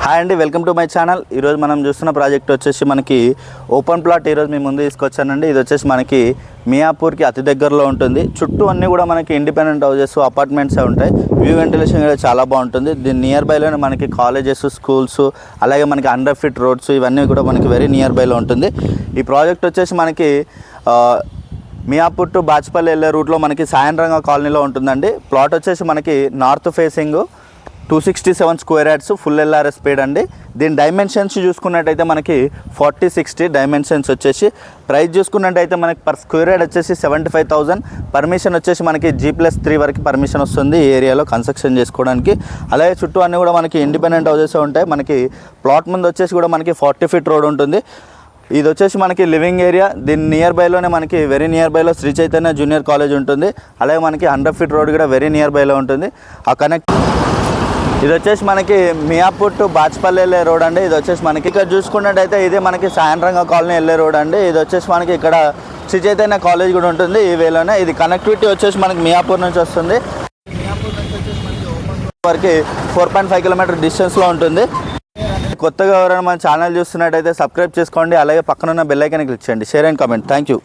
Hi అండి, welcome to my channel. ఈరోజు మనం చూస్తున్న ప్రాజెక్ట్ వచ్చేసి మనకి ఓపెన్ ప్లాట్ ఈరోజు మీ ముందు తీసుకొచ్చానండి. ఇది వచ్చేసి మనకి మియాపూర్కి అతి దగ్గరలో ఉంటుంది. చుట్టూ అన్నీ కూడా మనకి ఇండిపెండెంట్ హౌజెస్, అపార్ట్మెంట్సే ఉంటాయి. వ్యూ వెంటిలేషన్ కూడా చాలా బాగుంటుంది. దీని నియర్ బైలోనే మనకి కాలేజెస్, స్కూల్స్, అలాగే మనకి అండర్ ఫిట్ రోడ్స్ ఇవన్నీ కూడా మనకి వెరీ నియర్ బైలో ఉంటుంది. ఈ ప్రాజెక్ట్ వచ్చేసి మనకి మియాపూర్ టు బాచ్పల్లి వెళ్ళే రూట్లో మనకి సాయంత్రంగా కాలనీలో ఉంటుందండి. ప్లాట్ వచ్చేసి మనకి north facing 267 square yards full LRS speed అండి. దీని డైమెన్షన్స్ చూసుకున్నట్టయితే మనకి 40-60 డైమెన్షన్స్ వచ్చేసి. ప్రైస్ చూసుకున్నట్టయితే మనకి పర్ స్క్వేర్ యార్డ్ వచ్చేసి 75,000. పర్మిషన్ వచ్చేసి మనకి G+3 వరకు పర్మిషన్ వస్తుంది ఈ ఏరియాలో కన్స్ట్రక్షన్ చేసుకోవడానికి. అలాగే చుట్టూ అన్నీ కూడా మనకి ఇండిపెండెంట్ హౌసెస్ ఉంటాయి. మనకి ప్లాట్ ముందు వచ్చేసి కూడా మనకి 40 ఫీట్ రోడ్ ఉంటుంది. ఇది వచ్చేసి మనకి లివింగ్ ఏరియా. దీని నియర్ బైలోనే మనకి వెరీ నియర్ బైలో శ్రీ చైతన్య జూనియర్ కాలేజ్ ఉంటుంది. అలాగే మనకి 100 ఫీట్ రోడ్ కూడా వెరీ నియర్ బైలో ఉంటుంది. ఆ కనెక్ట్ ఇది వచ్చేసి మనకి మియాపూర్ టు బాచ్పల్లి వెళ్ళే రోడ్ అండి. ఇది వచ్చేసి మనకి ఇక్కడ చూసుకున్నట్టయితే ఇది మనకి సాయంత్రంగా కాలనీ వెళ్ళే రోడ్ అండి. ఇది వచ్చేసి మనకి ఇక్కడ శ్రీ చైతన్య కాలేజ్ కూడా ఉంటుంది ఈ వేలోనే. ఇది కనెక్టివిటీ వచ్చేసి మనకి మియాపూర్ నుంచి వస్తుంది. మియాపూర్ నుంచి వచ్చేసి మనకి ఓపెన్ వరకు 4.5 కిలోమీటర్ డిస్టెన్స్లో ఉంటుంది. కొత్తగా ఎవరైనా మన ఛానల్ చూస్తున్నట్టయితే సబ్స్క్రైబ్ చేసుకోండి. అలాగే పక్కన ఉన్న బెల్ ఐకాన్ క్లిక్ చేయండి. Share and comment. Thank you.